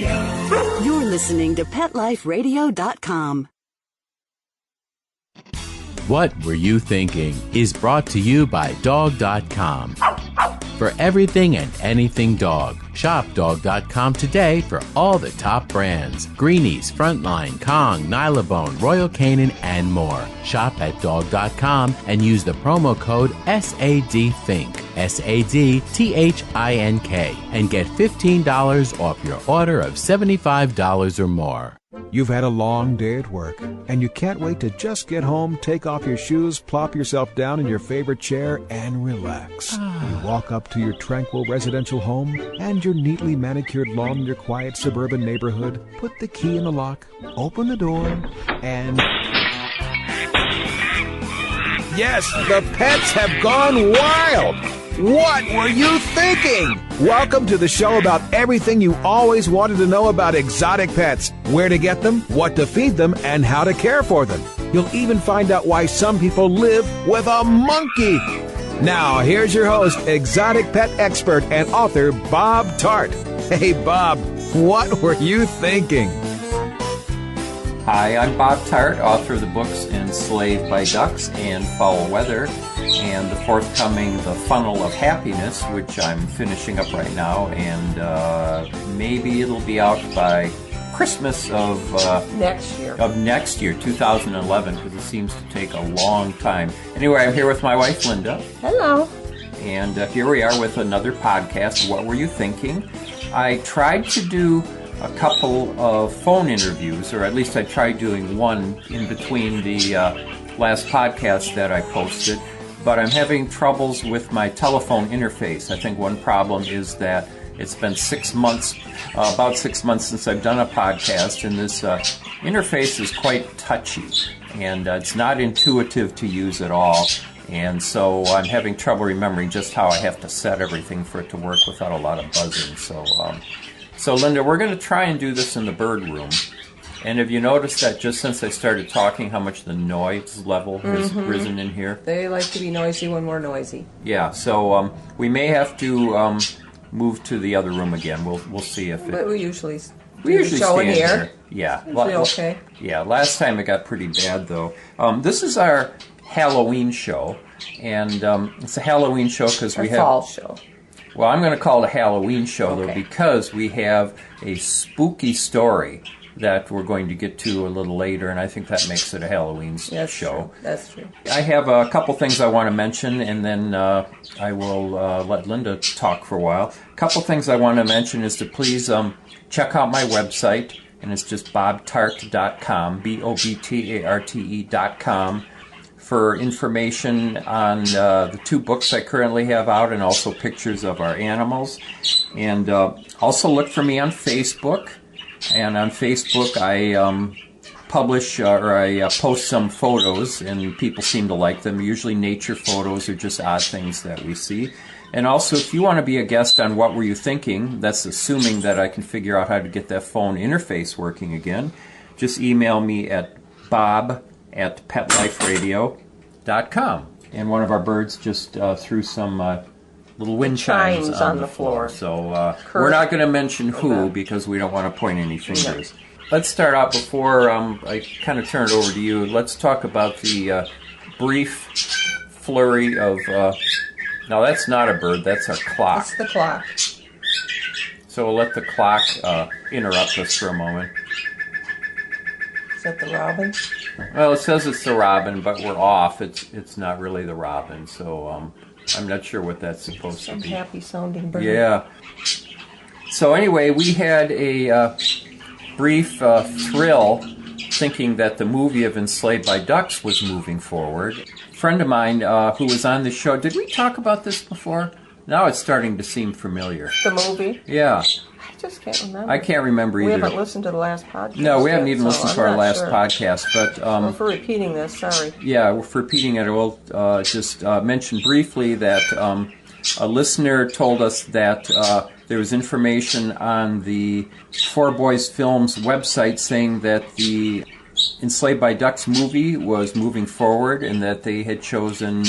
You're listening to PetLifeRadio.com. What Were You Thinking is brought to you by Dog.com. For everything and anything dog, shop Dog.com today for all the top brands. Greenies, Frontline, Kong, Nylabone, Royal Canin, and more. Shop at Dog.com and use the promo code SADTHINK, SADTHINK, and get $15 off your order of $75 or more. You've had a long day at work, and you can't wait to just get home, take off your shoes, plop yourself down in your favorite chair, and relax. You walk up to your tranquil residential home and your neatly manicured lawn in your quiet suburban neighborhood, put the key in the lock, open the door, and... yes, the pets have gone wild! What were you thinking? Welcome to the show about everything you always wanted to know about exotic pets. Where to get them, what to feed them, and how to care for them. You'll even find out why some people live with a monkey. Now, here's your host, exotic pet expert and author Bob Tart. Hey, Bob, what were you thinking? Hi, I'm Bob Tart, author of the books Enslaved by Ducks and Foul Weather, and the forthcoming The Funnel of Happiness, which I'm finishing up right now, and maybe it'll be out by Christmas of next year. 2011, because it seems to take a long time. Anyway, I'm here with my wife, Linda. Hello. And here we are with another podcast, What Were You Thinking? I tried to do a couple of phone interviews, or at least I tried doing one in between the last podcast that I posted, but I'm having troubles with my telephone interface. I think one problem is that it's been 6 months, about 6 months since I've done a podcast, and this interface is quite touchy, and it's not intuitive to use at all, and so I'm having trouble remembering just how I have to set everything for it to work without a lot of buzzing. So Linda, we're going to try and do this in the bird room. And have you noticed that just since I started talking, how much the noise level has risen in here? They like to be noisy when we're noisy. Yeah, so we may have to move to the other room again. We'll see if it... But we usually show in here. Yeah. Usually okay. Yeah, last time it got pretty bad, though. This is our Halloween show, and it's a Halloween show because we have... fall show. Well, I'm going to call it a Halloween show, though, Okay. because we have a spooky story that we're going to get to a little later, and I think that makes it a Halloween show. True. That's true. I have a couple things I want to mention, and then I will let Linda talk for a while. A couple things I want to mention is to please check out my website, and it's just bobtart.com, BOBTARTE.com, for information on the 2 books I currently have out, and also pictures of our animals. And also look for me on Facebook. And on Facebook, I publish or I post some photos, and people seem to like them. Usually nature photos or just odd things that we see. And also, if you want to be a guest on What Were You Thinking, that's assuming that I can figure out how to get that phone interface working again, just email me at bob@petliferadio.com. And one of our birds just threw some little wind chimes on the floor. So we're not going to mention who because we don't want to point any fingers. No. Let's start out before I kind of turn it over to you. Let's talk about the brief flurry of... now, that's not a bird. That's our clock. It's the clock. So we'll let the clock interrupt us for a moment. Is that the robin? Well, it says it's the robin, but we're off. It's not really the robin, so I'm not sure what that's supposed to be. Some happy-sounding bird. Yeah. So anyway, we had a brief thrill thinking that the movie of Enslaved by Ducks was moving forward. A friend of mine who was on the show, did we talk about this before? Now it's starting to seem familiar. The movie? Yeah. I just can't remember. I can't rember either. We haven't listened to the last podcast. No, we haven't even listened to our last sure. podcast. But well, for repeating this, sorry. Yeah, for repeating it, we'll just mention briefly that a listener told us that there was information on the Four Boys Films website saying that the Enslaved by Ducks movie was moving forward and that they had chosen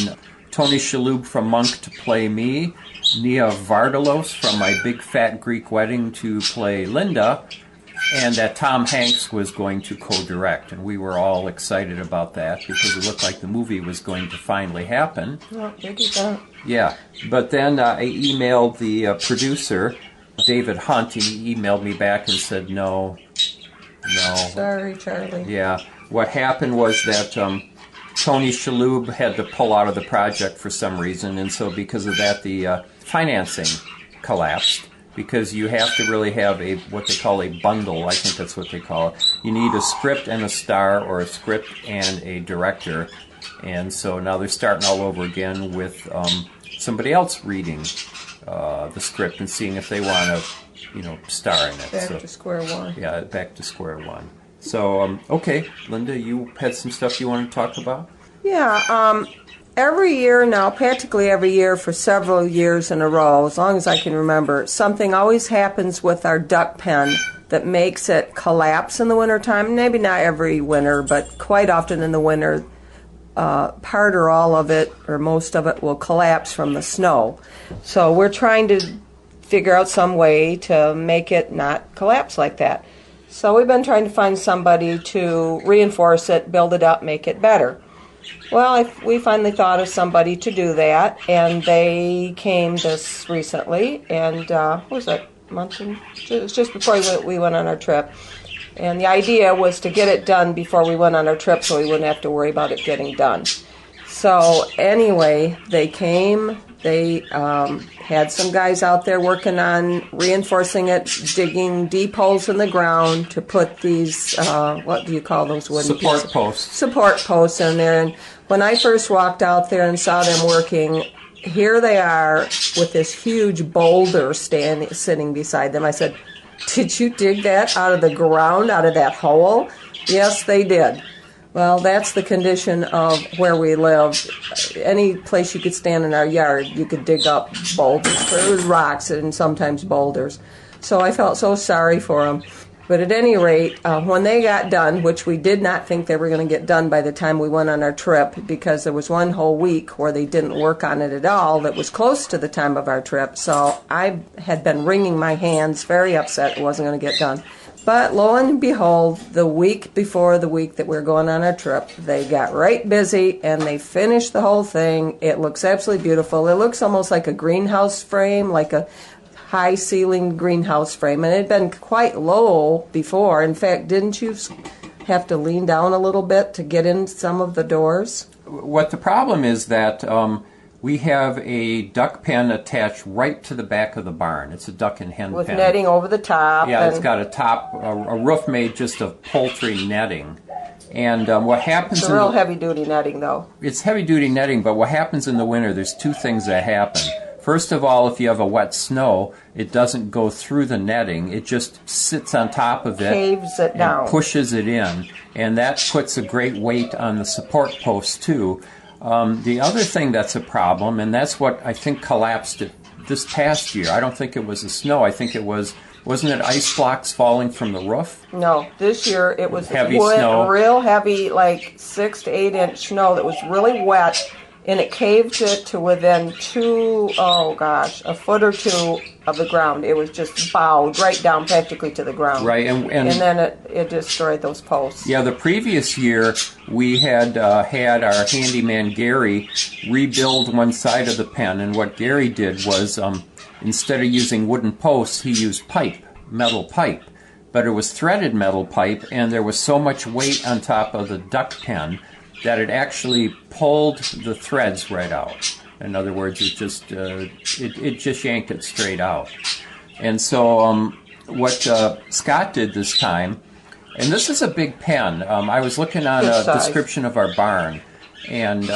Tony Shalhoub from Monk to play me, Nia Vardalos from My Big Fat Greek Wedding to play Linda, and that Tom Hanks was going to co-direct. And we were all excited about that because it looked like the movie was going to finally happen. Well, they did that. Yeah, but then I emailed the producer, David Hunt, and he emailed me back and said, no. Sorry, Charlie. Yeah, what happened was that Tony Shalhoub had to pull out of the project for some reason, and so because of that, the financing collapsed, because you have to really have what they call a bundle. I think that's what they call it. You need a script and a star, or a script and a director, and so now they're starting all over again with somebody else reading the script and seeing if they want to, star in it. Back to square one. Yeah, back to square one. So, okay, Linda, you had some stuff you want to talk about? Yeah, every year now, practically every year for several years in a row, as long as I can remember, something always happens with our duck pen that makes it collapse in the wintertime. Maybe not every winter, but quite often in the winter, part or all of it, or most of it, will collapse from the snow. So we're trying to figure out some way to make it not collapse like that. So we've been trying to find somebody to reinforce it, build it up, make it better. Well, we finally thought of somebody to do that, and they came this recently, and what was that, it was just before we went on our trip. And the idea was to get it done before we went on our trip so we wouldn't have to worry about it getting done. So anyway, they came. They had some guys out there working on reinforcing it, digging deep holes in the ground to put these, what do you call those wooden Support pieces? posts. Support posts in there. And when I first walked out there and saw them working, here they are with this huge boulder sitting beside them. I said, "Did you dig that out of the ground, out of that hole?" Yes, they did. Well, that's the condition of where we live. Any place you could stand in our yard, you could dig up boulders. There was rocks and sometimes boulders. So I felt so sorry for them. But at any rate, when they got done, which we did not think they were going to get done by the time we went on our trip, because there was one whole week where they didn't work on it at all that was close to the time of our trip. So I had been wringing my hands, very upset it wasn't going to get done. But lo and behold, the week before the week that we were going on our trip, they got right busy and they finished the whole thing. It looks absolutely beautiful. It looks almost like a greenhouse frame, like a high-ceilinged greenhouse frame. And it had been quite low before. In fact, didn't you have to lean down a little bit to get in some of the doors? What the problem is that we have a duck pen attached right to the back of the barn. It's a duck and hen With pen. netting over the top. Yeah, it's got a roof made just of poultry netting. And what happens... It's a real heavy-duty netting, though. It's heavy-duty netting, but what happens in the winter, there's two things that happen. First of all, if you have a wet snow, it doesn't go through the netting. It just sits on top of it. Caves it down. Pushes it in. And that puts a great weight on the support posts, too. The other thing that's a problem, and that's what I think collapsed it this past year. I don't think it was the snow. I think it was... Wasn't it ice blocks falling from the roof? No, this year it was heavy snow. Real heavy, like 6 to 8 inch snow that was really wet, and it caved it to within a foot or two of the ground. It was just bowed right down practically to the ground. Right, and then it destroyed those posts. Yeah, the previous year we had had our handyman Gary rebuild one side of the pen, and what Gary did was instead of using wooden posts, he used metal pipe. But it was threaded metal pipe, and there was so much weight on top of the duck pen that it actually pulled the threads right out. In other words, it just yanked it straight out. And so what Scott did this time, and this is a big pen. I was looking on a description of our barn, and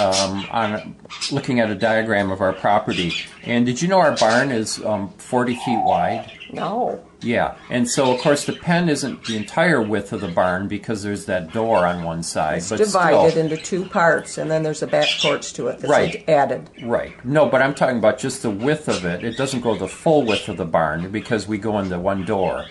looking at a diagram of our property. And did you know our barn is 40 feet wide? No. Yeah, and so of course the pen isn't the entire width of the barn because there's that door on one side. It's but divided still, into two parts, and then there's a back porch to it that's right. added. Right. No, but I'm talking about just the width of it. It doesn't go the full width of the barn because we go in the one door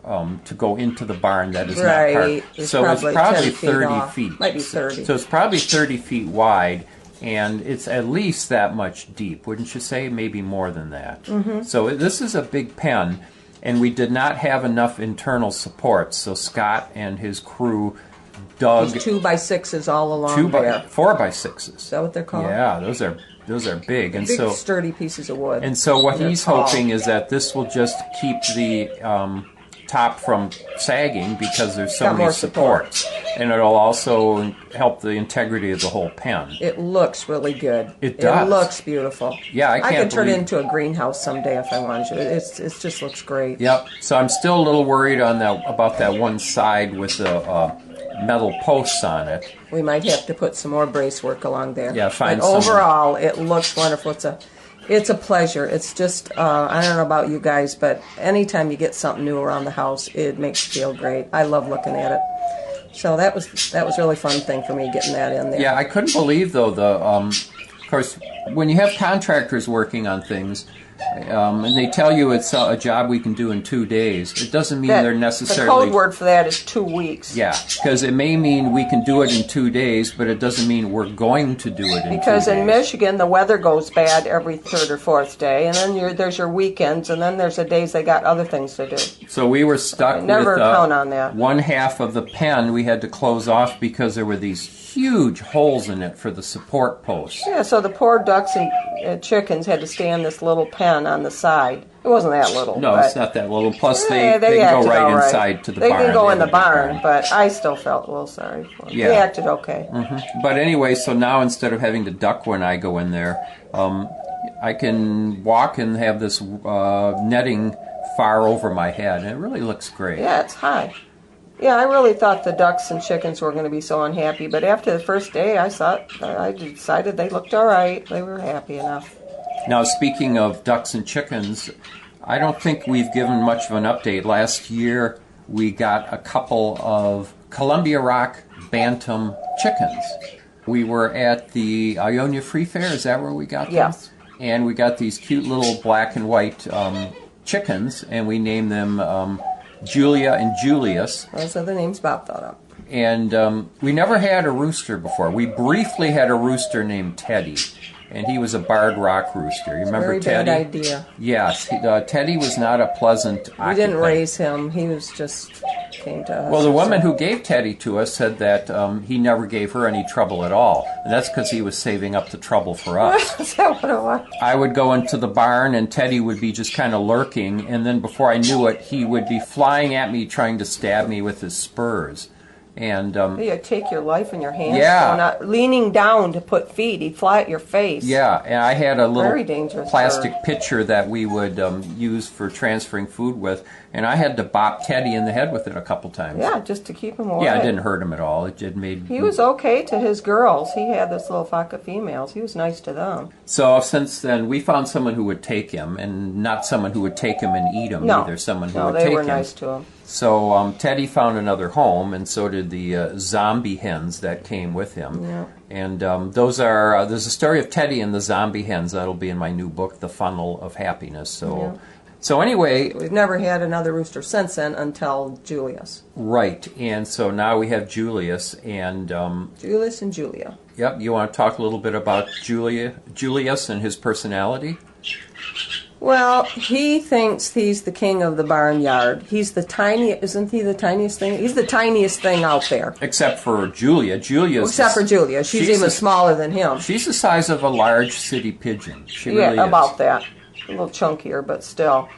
to go into the barn that is right. not part. So it's probably 30 feet. Might be 30. So it's probably 30 feet wide. and it's at least that much deep, wouldn't you say? Maybe more than that. So this is a big pen, and we did not have enough internal support, so Scott and his crew dug Those 2x6s all along there. 4x6s. Is that what they're called? Yeah, those are big, and Big, so sturdy pieces of wood. and so what They're he's tall. hoping is that this will just keep the top from sagging because there's so Got many more support. supports, and it'll also help the integrity of the whole pen. It looks really good. It does. It looks beautiful. Yeah, I can't could turn it believe- into a greenhouse someday if I wanted to. It just looks great. Yep. So I'm still a little worried on that about that one side with the metal posts on it. We might have to put some more bracework along there. Yeah, find But some- overall, it looks wonderful. It's a pleasure. It's just, I don't know about you guys, but anytime you get something new around the house, it makes you feel great. I love looking at it. So that was a really fun thing for me, getting that in there. Yeah, I couldn't believe though of course, when you have contractors working on things, and they tell you it's a job we can do in 2 days, it doesn't mean they're necessarily... The code word for that is 2 weeks. Yeah, because it may mean we can do it in 2 days, but it doesn't mean we're going to do it in 2 days. Because in Michigan, the weather goes bad every third or fourth day, and then there's your weekends, and then there's the days they got other things to do. So we were stuck Never with count on that. one half of the pen we had to close off because there were these huge holes in it for the support posts. Yeah, so the poor ducks and chickens had to stay in this little pen on the side. It wasn't that little. No, but it's not that little. Plus, they they can acted go right all right. inside to the they barn. They can go in have the a big barn, but I still felt a little sorry for them. Yeah. They acted okay. But anyway, so now instead of having to duck when I go in there, I can walk and have this netting far over my head, and it really looks great. Yeah, it's high. Yeah, I really thought the ducks and chickens were going to be so unhappy, but after the first day, I decided they looked all right. They were happy enough. Now, speaking of ducks and chickens, I don't think we've given much of an update. Last year, we got a couple of Columbia Rock bantam chickens. We were at the Ionia Free Fair. Is that where we got them? Yes. And we got these cute little black and white chickens, and we named them Julia and Julius. Those are the names Bob thought up. And we never had a rooster before. We briefly had a rooster named Teddy, and he was a barred rock rooster. You remember Very Teddy? bad idea. Yes. Teddy was not a pleasant We didn't occupant. raise him. He was just came to us. Well, the woman who gave Teddy to us said that he never gave her any trouble at all. And that's because he was saving up the trouble for us. Is that what it was? I would go into the barn and Teddy would be just kind of lurking, and then before I knew it, he would be flying at me trying to stab me with his spurs. And You take your life in your hands. Yeah. So not leaning down to put feed. He'd fly at your face. yeah, and I had a Very little dangerous plastic bird. pitcher that we would use for transferring food with, and I had to bop Teddy in the head with it a couple times. Yeah, just to keep him away. Yeah, it didn't hurt him at all. It did made. He was okay to his girls. He had this little flock of females. He was nice to them. So since then, we found someone who would take him, and not someone who would take him and eat him No. either. Someone who No, would they take were him. nice to him. So Teddy found another home, and so did the zombie hens that came with him. Yeah. And those are there's a story of Teddy and the zombie hens that'll be in my new book, The Funnel of Happiness. So, so anyway, We've never had another rooster since then until Julius. right. And so now we have Julius, and Julius and Julia. yep. You want to talk a little bit about Julius and his personality? Well, he thinks he's the king of the barnyard. He's the isn't he the tiniest thing? He's the tiniest thing out there. Except for Julia. Except for Julia. She's even smaller than him. She's the size of a large city pigeon. She Yeah, really is. about that. A little chunkier, but still.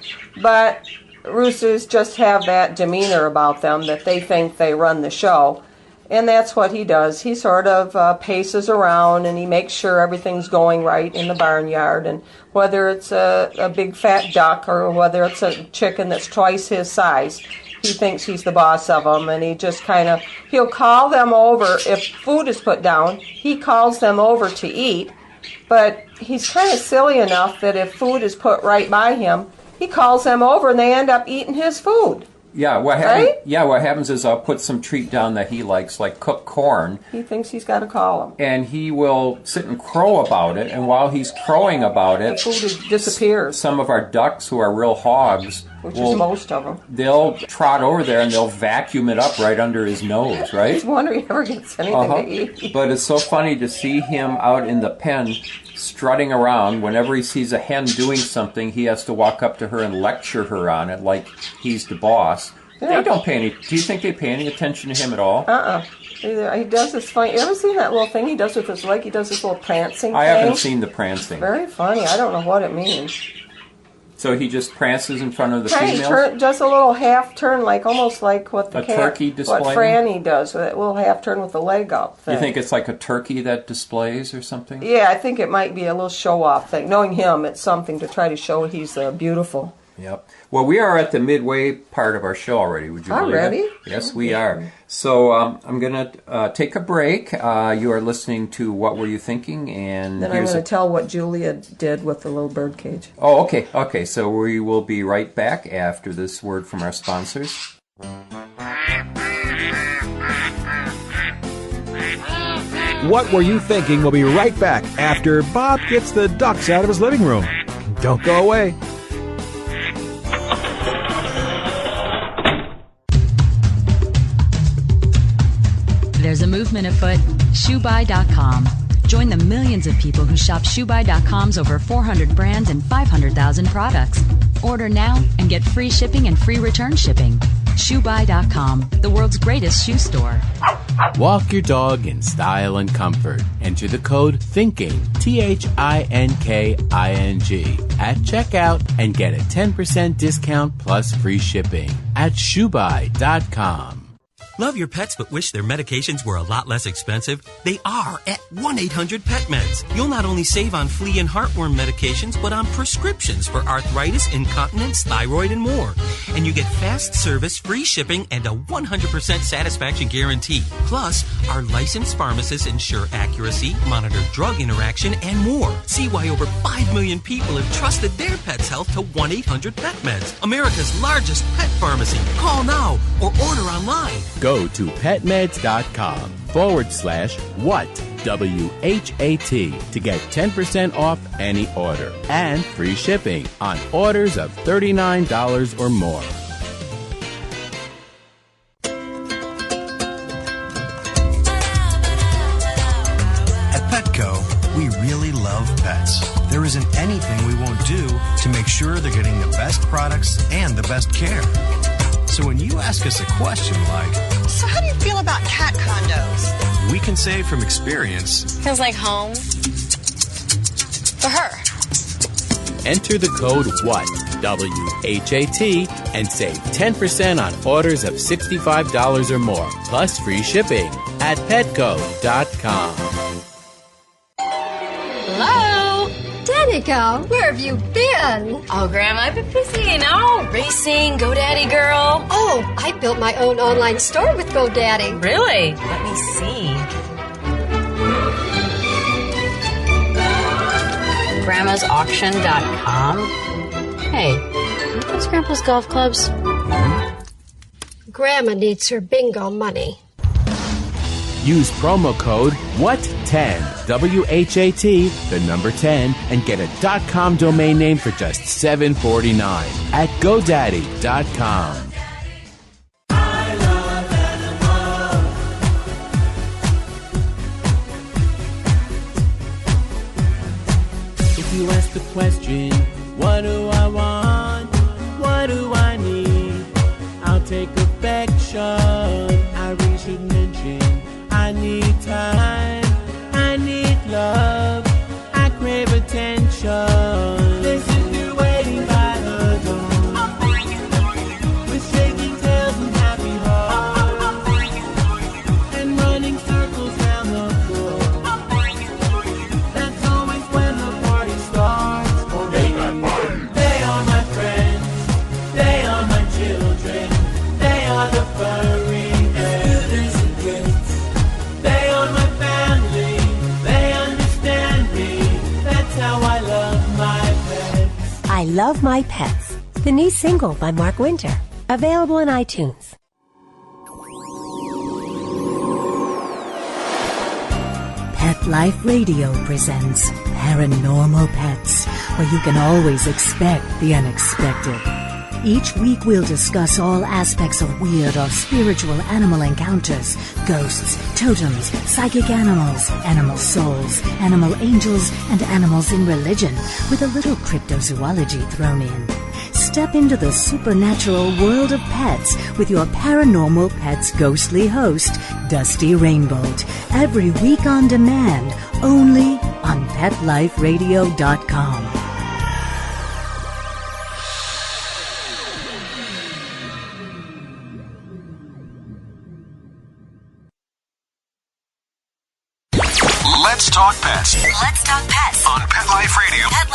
But roosters just have that demeanor about them that they think they run the show. And that's what he does. He sort of paces around and he makes sure everything's going right in the barnyard. And whether it's a big fat duck or whether it's a chicken that's twice his size, he thinks he's the boss of them. And he just he'll call them over. If food is put down, he calls them over to eat. But he's kind of silly enough that if food is put right by him, he calls them over and they end up eating his food. Yeah, Right? what happens is I'll put some treat down that he likes, like cooked corn, He thinks he's got to call him. and he will sit and crow about it, and while he's crowing about The it, food disappears, some of our ducks who are real hogs, which is most of them. they'll trot over there and they'll vacuum it up right under his nose, right? I wonder if he ever gets anything to eat. But it's so funny to see him out in the pen strutting around. Whenever he sees a hen doing something, he has to walk up to her and lecture her on it like he's the boss. Yeah. They don't pay any. Do you think they pay any attention to him at all? He does this funny. You ever seen that little thing he does with his leg? He does this little prancing I thing. haven't seen the prancing. Very funny. I don't know what it means. So he just prances in front of the He females? does a little half turn, like almost like what A turkey display? what Franny does, with that little half turn with the leg up thing. You think it's like a turkey that displays or something? Yeah, I think it might be a little show-off thing. Knowing him, it's something to try to show he's beautiful. Yep. Well, we are at the midway part of our show already. Would you believe Already? it? Yes, we are. So I'm going to take a break. You are listening to What Were You Thinking? And Then I'm going to tell what Julia did with the little bird cage. Oh, okay. Okay, so we will be right back after this word from our sponsors. What Were You Thinking? We'll be right back after Bob gets the ducks out of his living room. Don't go away. There's a movement afoot, ShoeBuy.com. Join the millions of people who shop ShoeBuy.com's over 400 brands and 500,000 products. Order now and get free shipping and free return shipping. ShoeBuy.com, the world's greatest shoe store. Walk your dog in style and comfort. Enter the code THINKING, THINKING, at checkout and get a 10% discount plus free shipping at ShoeBuy.com. Love your pets but wish their medications were a lot less expensive? They are at 1-800-PET-MEDS. You'll not only save on flea and heartworm medications, but on prescriptions for arthritis, incontinence, thyroid, and more. And you get fast service, free shipping, and a 100% satisfaction guarantee. Plus, our licensed pharmacists ensure accuracy, monitor drug interaction, and more. See why over 5 million people have trusted their pet's health to 1-800-PET-MEDS, America's largest pet pharmacy. Call now or order online. Go to petmeds.com/what, WHAT, to get 10% off any order and free shipping on orders of $39 or more. At Petco, we really love pets. There isn't anything we won't do to make sure they're getting the best products and the best care. So when you ask us a question like, so how do you feel about cat condos? We can say from experience, Feels like home. For her. Enter the code WHAT, WHAT, and save 10% on orders of $65 or more, plus free shipping at petco.com. Hello? Danica, where have you been? Oh, Grandma, I've been busy, racing, GoDaddy girl. Oh, I built my own online store with GoDaddy. Really? Let me see. Grandma'sAuction.com. Hey, are those Grandpa's golf clubs? Grandma needs her bingo money. Use promo code WHAT10, WHAT, the number 10, and get a .com domain name for just $7.49 at GoDaddy.com. If you ask the question, what do I want? What do I need? I'll take affection. I really should mention I need time, I need love, I crave attention. Listen to waiting by the door, with shaking tails and happy hearts, and running circles round the floor. That's always when the party starts. For me, they are my friends, they are my children, they are the furry. I Love My Pets, the new single by Mark Winter, Available in iTunes. Pet Life Radio presents Paranormal Pets, where you can always expect the unexpected. Each week we'll discuss all aspects of weird or spiritual animal encounters, ghosts, totems, psychic animals, animal souls, animal angels, and animals in religion, with a little cryptozoology thrown in. Step into the supernatural world of pets with your Paranormal Pets ghostly host, Dusty Rainbolt, every week on demand, only on PetLifeRadio.com. Let's talk pets. Let's talk pets On Pet Life Radio. Pet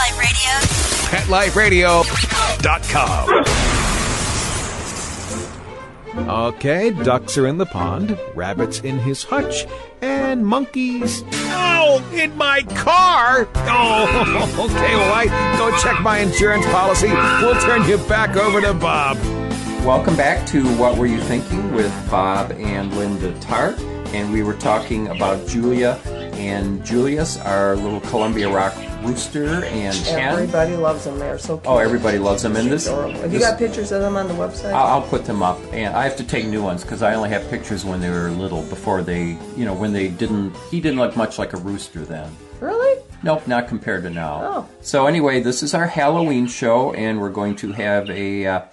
Life Radio. PetLifeRadio.com. Okay, ducks are in the pond, rabbits in his hutch, and monkeys... Oh, in my car! Oh, okay, well, I go check my insurance policy. We'll turn you back over to Bob. Welcome back to What Were You Thinking with Bob and Linda Tart. And we were talking about Julia and Julius, our little Columbia Rock rooster and hen. Everybody loves them. They're so cute. Oh, everybody loves them. And this, adorable. Have you got pictures of them on the website? I'll put them up, and I have to take new ones because I only have pictures when they were little. Before they, when they didn't. He didn't look much like a rooster then. Really? Nope, not compared to now. Oh. So anyway, this is our Halloween show, and we're going to have a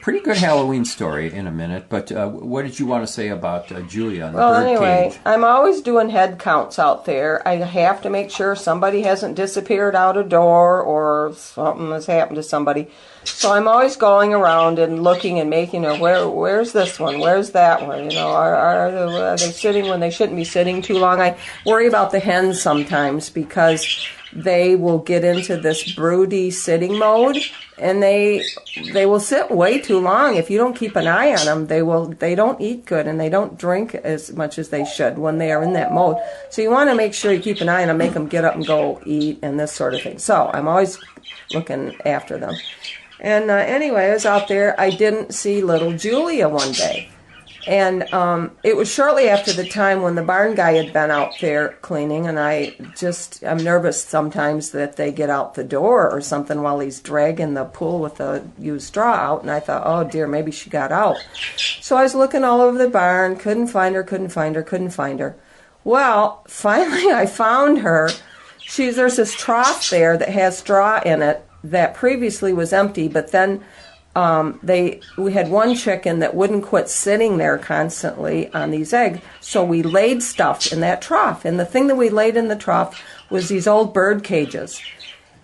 pretty good Halloween story in a minute. But what did you want to say about Julia and the birdcage? Cage? I'm always doing head counts out there. I have to make sure somebody hasn't disappeared out a door or something has happened to somebody. So I'm always going around and looking and making, where's this one? Where's that one? Are they sitting when they shouldn't be sitting too long? I worry about the hens sometimes because they will get into this broody sitting mode, and they will sit way too long. If you don't keep an eye on them, they don't eat good, and they don't drink as much as they should when they are in that mode. So you want to make sure you keep an eye on them, make them get up and go eat and this sort of thing. So I'm always looking after them. And anyway, I was out there. I didn't see little Julia one day. And it was shortly after the time when the barn guy had been out there cleaning, and I'm nervous sometimes that they get out the door or something while he's dragging the pool with the used straw out, and I thought, oh dear, maybe she got out. So I was looking all over the barn, couldn't find her. Well, finally I found her. There's this trough there that has straw in it that previously was empty, but then we had one chicken that wouldn't quit sitting there constantly on these eggs, so we laid stuff in that trough. And the thing that we laid in the trough was these old bird cages.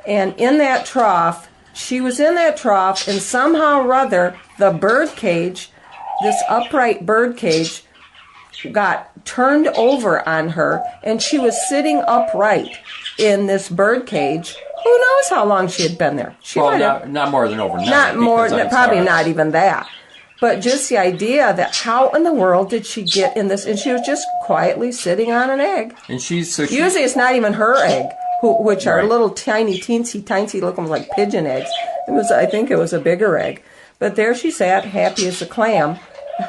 And in that trough, she was in that trough, and somehow or other, the bird cage, this upright bird cage, got turned over on her, and she was sitting upright in this bird cage. Who knows how long she had been there? Not more than overnight. Probably not even that. But just the idea that how in the world did she get in this? And she was just quietly sitting on an egg. And usually it's not even her egg, which are little tiny, teensy, looking like pigeon eggs. I think it was a bigger egg. But there she sat, happy as a clam.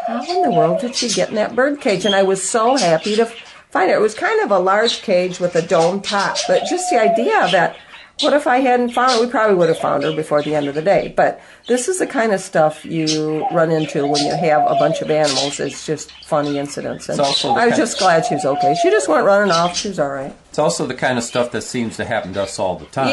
How in the world did she get in that bird cage? And I was so happy to find her. It was kind of a large cage with a dome top. But just the idea that, what if I hadn't found her? We probably would have found her before the end of the day. But this is the kind of stuff you run into when you have a bunch of animals. It's just funny incidents. And I was just glad she was okay. She just went running off. She was all right. It's also the kind of stuff that seems to happen to us all the time.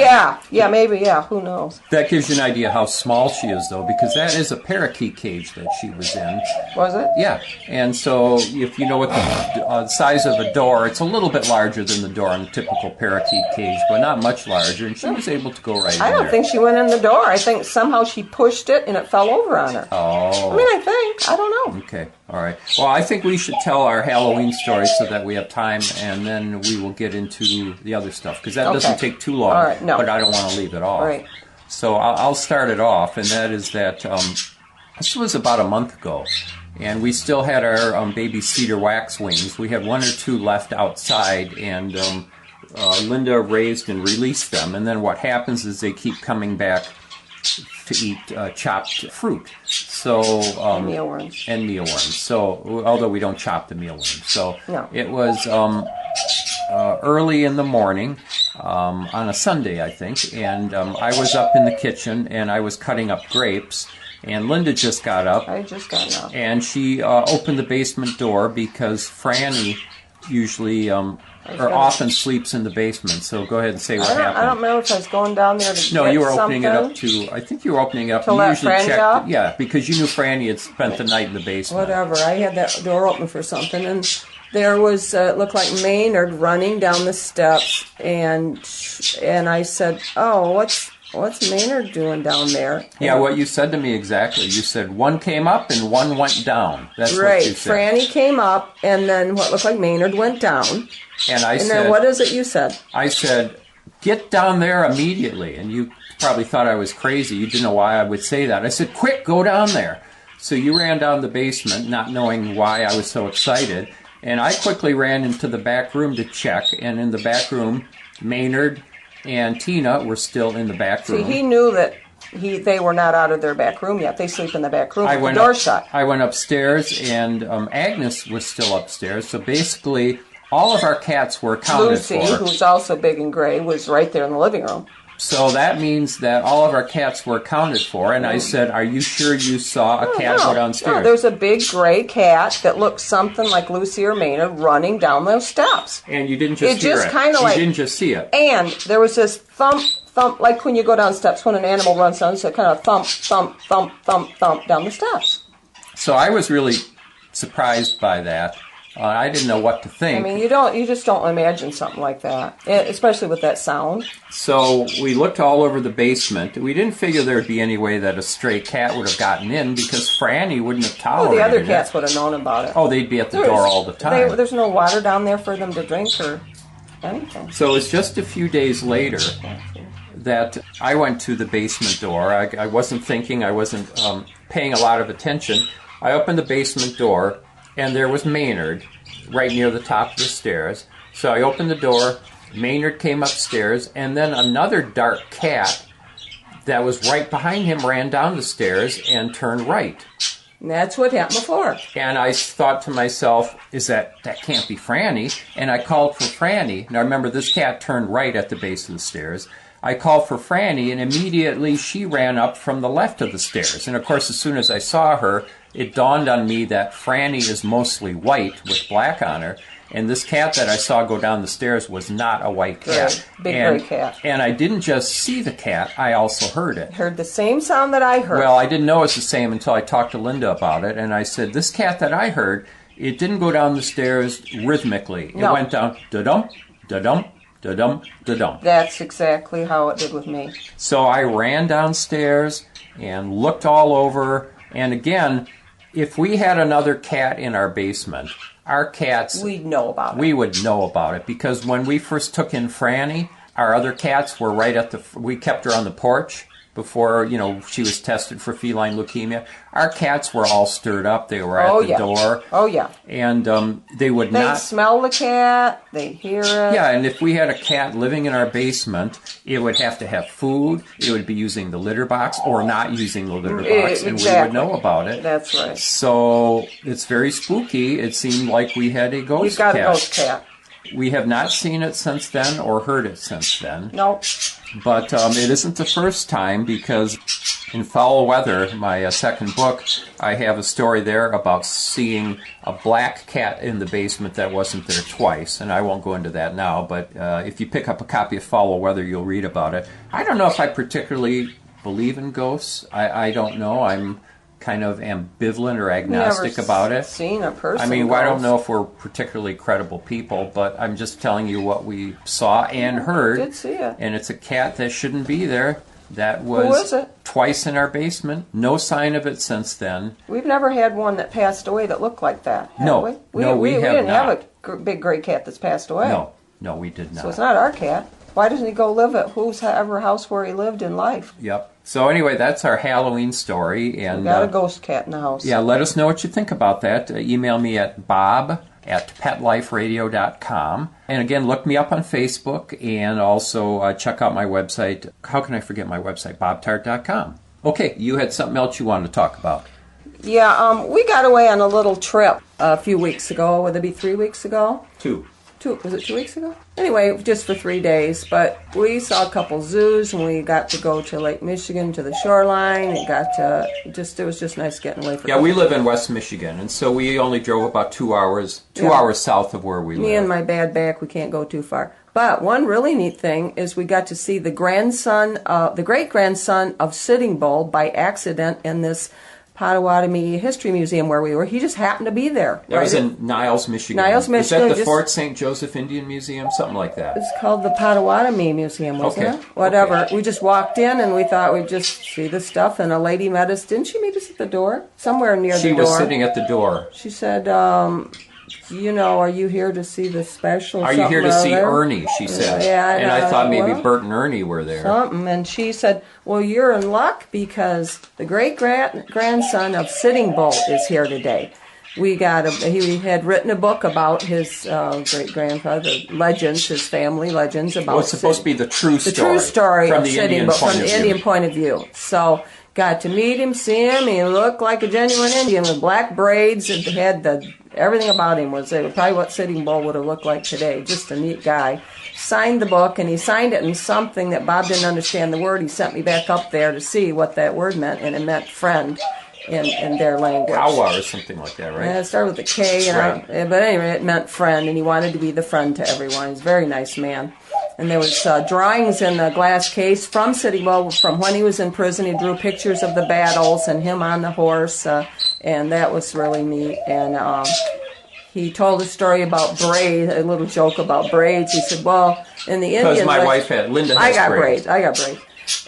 Maybe, who knows. That gives you an idea how small she is, though, because that is a parakeet cage that she was in. Was it? Yeah, and so if you know what the size of the door, it's a little bit larger than the door in a typical parakeet cage, but not much larger, and she was able to go right in I don't there. think she went in the door. I think somehow she pushed it and it fell over on her. Oh. I think. I don't know. Okay. All right. Well, I think we should tell our Halloween story so that we have time, and then we will get into the other stuff, because that doesn't take too long, but I don't want to leave it off. Right. So I'll start it off, and that is that this was about a month ago, and we still had our baby cedar waxwings. We had one or two left outside, and Linda raised and released them, and then what happens is they keep coming back to eat chopped fruit. So and mealworms. And mealworms. So although we don't chop the mealworms, so no. It was early in the morning on a Sunday, I think, and I was up in the kitchen and I was cutting up grapes. And Linda just got up. I just got up. And she opened the basement door because Franny usually often sleeps in the basement. So go ahead and say what happened. I don't remember if I was going down there to No, get you were opening something. it up to, I think you were opening it up. To you let usually Franny checked out? Yeah, because you knew Franny had spent the night in the basement. Whatever. I had that door open for something. And there was, it looked like Maynard running down the steps. And I said, oh, what's Maynard doing down there? Yeah, what you said to me exactly. You said one came up and one went down. That's right. What you said. Franny came up, and then what looked like Maynard went down. And then what is it you said? I said, get down there immediately. And you probably thought I was crazy. You didn't know why I would say that. I said, quick, go down there. So you ran down the basement, not knowing why I was so excited. And I quickly ran into the back room to check. And in the back room, Maynard and Tina were still in the back room. See, he knew that they were not out of their back room yet. They sleep in the back room with the door shut. I went upstairs, and Agnes was still upstairs. So basically, all of our cats were accounted for. Lucy, who's also big and gray, was right there in the living room. So that means that all of our cats were accounted for. And I said, are you sure you saw a cat go downstairs? No, there's a big gray cat that looks something like Lucy or Maynard running down those steps. And you didn't just hear it. You didn't just see it. And there was this thump, like when you go down steps, when an animal runs down, so kind of thump, thump, thump, thump, thump down the steps. So I was really surprised by that. I didn't know what to think. I mean, you just don't imagine something like that, especially with that sound. So we looked all over the basement. We didn't figure there would be any way that a stray cat would have gotten in because Franny wouldn't have tolerated it. Oh, the other cats would have known about it. Oh, they'd be at the door all the time. There's no water down there for them to drink or anything. So it was just a few days later that I went to the basement door. I wasn't thinking. I wasn't paying a lot of attention. I opened the basement door, and there was Maynard right near the top of the stairs. So I opened the door, Maynard came upstairs, and then another dark cat that was right behind him ran down the stairs and turned right. And that's what happened before. And I thought to myself, that can't be Franny. And I called for Franny. Now remember, this cat turned right at the base of the stairs. I called for Franny, and immediately she ran up from the left of the stairs. And of course, as soon as I saw her, it dawned on me that Franny is mostly white with black on her. And this cat that I saw go down the stairs was not a white cat. Big gray cat. And I didn't just see the cat, I also heard it. Heard the same sound that I heard. Well, I didn't know it's the same until I talked to Linda about it. And I said, this cat that I heard, it didn't go down the stairs rhythmically. It went down da-dum, da-dum, da-dum, da-dum. That's exactly how it did with me. So I ran downstairs and looked all over. And again, if we had another cat in our basement, our cats... We'd know about it. We would know about it. Because when we first took in Franny, our other cats were right at the... We kept her on the porch before, she was tested for feline leukemia. Our cats were all stirred up. They were at the door. Oh, yeah. And they would not... They'd smell the cat. They'd hear it. Yeah, and if we had a cat living in our basement, it would have to have food. It would be using the litter box or not using the litter box. And we would know about it. That's right. So it's very spooky. It seemed like we had a ghost cat. We've got a ghost cat. We have not seen it since then or heard it since then. Nope. But it isn't the first time, because in Foul Weather, my second book, I have a story there about seeing a black cat in the basement that wasn't there twice. And I won't go into that now, but if you pick up a copy of Foul Weather, you'll read about it. I don't know if I particularly believe in ghosts. I don't know. I'm kind of ambivalent or agnostic about it. Seen a person. I mean, I don't know if we're particularly credible people, but I'm just telling you what we saw and heard. I did see it. And it's a cat that shouldn't be there. That was Who is it? Twice in our basement. No sign of it since then. We've never had one that passed away that looked like that. No, we? we didn't not. have a big gray cat that's passed away. No, we did not. So it's not our cat. Why doesn't he go live at whoever house where he lived in life? Yep. So anyway, that's our Halloween story. And we got a ghost cat in the house. Yeah, let us know what you think about that. Email me at bob@petliferadio.com. And again, look me up on Facebook, and also check out my website. How can I forget my website? bobtart.com. Okay, you had something else you wanted to talk about. Yeah, we got away on a little trip a few weeks ago. Would it be 3 weeks ago? Two. Was it 2 weeks ago? Anyway, just for 3 days. But we saw a couple zoos, and we got to go to Lake Michigan, to the shoreline. It was just nice getting away from. Yeah, we live in West Michigan, and so we only drove about 2 hours, hours south of where we live. Me and my bad back, we can't go too far. But one really neat thing is we got to see the great-grandson of Sitting Bull by accident in this Potawatomi History Museum where we were. He just happened to be there. That was in Niles, Michigan. Is that the Fort St. Joseph Indian Museum? Something like that. It's called the Potawatomi Museum, wasn't it? Whatever. Okay. We just walked in and we thought we'd just see the stuff, and a lady met us. Didn't she meet us at the door? Somewhere near the door. She was sitting at the door. She said, are you here to see the special? Are you here to see Ernie? She said. Yeah, and I thought maybe Bert and Ernie were there. And she said, well, you're in luck because the great-grandson of Sitting Bull is here today. He had written a book about his great-grandfather, legends, his family legends about. Well, it's supposed to be the true story. The true story from of the Sitting Bull, from the Indian point of view. So. Got to meet him, see him. He looked like a genuine Indian with black braids. And had everything about him was probably what Sitting Bull would have looked like today. Just a neat guy. Signed the book, and he signed it in something that Bob didn't understand the word. He sent me back up there to see what that word meant, and it meant friend in their language. Kawa or something like that, right? Yeah, it started with a K. But anyway, it meant friend, and he wanted to be the friend to everyone. He's a very nice man. And there was drawings in the glass case from Sitting Bull from when he was in prison. He drew pictures of the battles and him on the horse, and that was really neat. And he told a story about braids, a little joke about braids. He said, well, in the Indian... Because my wife had, Linda has braids. I got braids.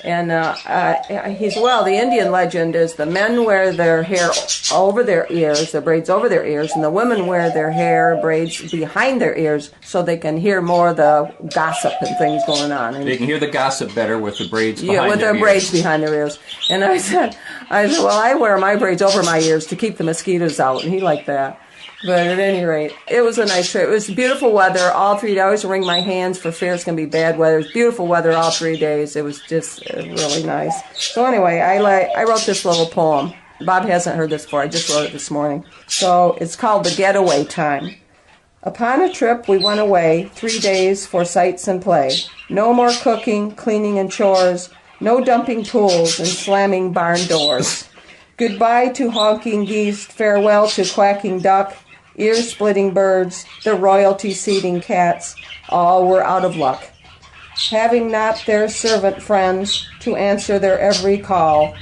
And the Indian legend is the men wear their hair over their ears, the braids over their ears, and the women wear their hair braids behind their ears so they can hear more of the gossip and things going on. And they can hear the gossip better with the braids behind their ears. Yeah, with their braids behind their ears. And I said, well, I wear my braids over my ears to keep the mosquitoes out, and he liked that. But at any rate, it was a nice trip. It was beautiful weather all 3 days. I always wring my hands for fear it's going to be bad weather. It was beautiful weather all 3 days. It was just really nice. So anyway, I wrote this little poem. Bob hasn't heard this before. I just wrote it this morning. So it's called The Getaway Time. Upon a trip we went away 3 days for sights and play. No more cooking, cleaning, and chores. No dumping pools and slamming barn doors. Goodbye to honking geese. Farewell to quacking duck. Ear-splitting birds, the royalty-seating cats, all were out of luck. Having not their servant friends to answer their every call,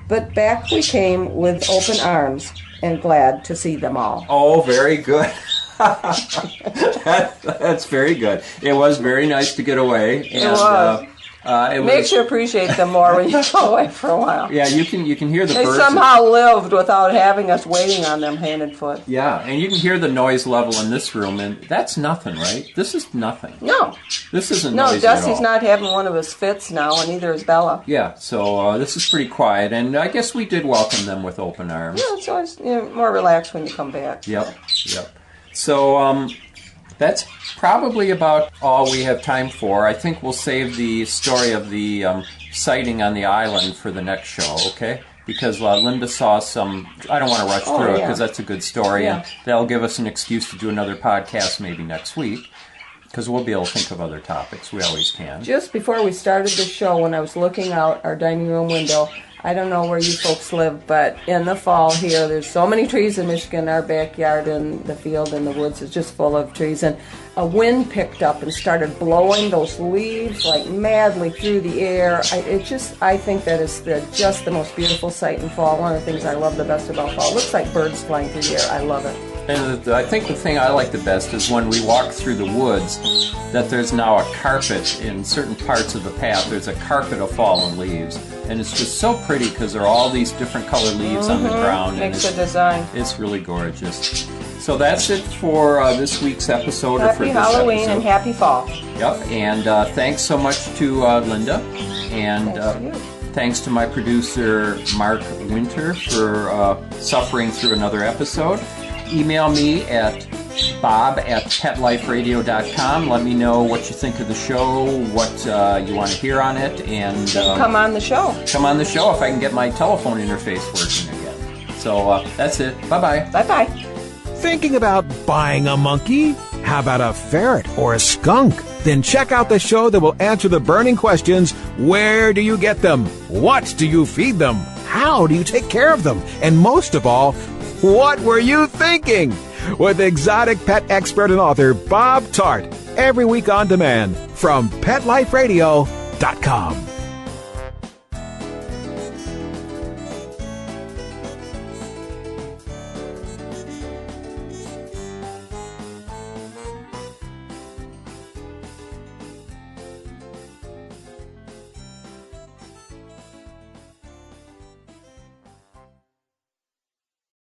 but back we came with open arms and glad to see them all. Oh, very good. That's very good. It was very nice to get away. And, it was. It makes you appreciate them more when you go away for a while. Yeah, you can hear the birds. They somehow lived without having us waiting on them hand and foot. Yeah, and you can hear the noise level in this room, and that's nothing, right? This is nothing. No. This isn't noisy Dusty's at all. not having one of his fits now, and neither is Bella. Yeah, so this is pretty quiet, and I guess we did welcome them with open arms. Yeah, it's always more relaxed when you come back. Yep. So, that's probably about all we have time for. I think we'll save the story of the sighting on the island for the next show, okay? Because Linda saw some... I don't want to rush through it because that's a good story, and that'll give us an excuse to do another podcast maybe next week, because we'll be able to think of other topics. We always can. Just before we started the show, when I was looking out our dining room window, I don't know where you folks live, but in the fall here, there's so many trees in Michigan. Our backyard and the field and the woods is just full of trees. And a wind picked up and started blowing those leaves like madly through the air. I think that is just the most beautiful sight in fall. One of the things I love the best about fall. It looks like birds flying through the air. I love it. And I think the thing I like the best is when we walk through the woods, that there's now a carpet in certain parts of the path. There's a carpet of fallen leaves. And it's just so pretty because there are all these different colored leaves on the ground. Makes a design. It's really gorgeous. So that's it for this week's episode. Happy Halloween and happy fall. Yep. And thanks so much to Linda. And thanks to my producer, Mark Winter, for suffering through another episode. Email me at bob@petliferadio.com. Let me know what you think of the show, what you want to hear on it, and come on the show. Come on the show if I can get my telephone interface working again. So that's it. Bye-bye. Bye-bye. Thinking about buying a monkey? How about a ferret or a skunk? Then check out the show that will answer the burning questions. Where do you get them? What do you feed them? How do you take care of them? And most of all, what were you thinking? With exotic pet expert and author Bob Tart. Every week on demand from PetLifeRadio.com.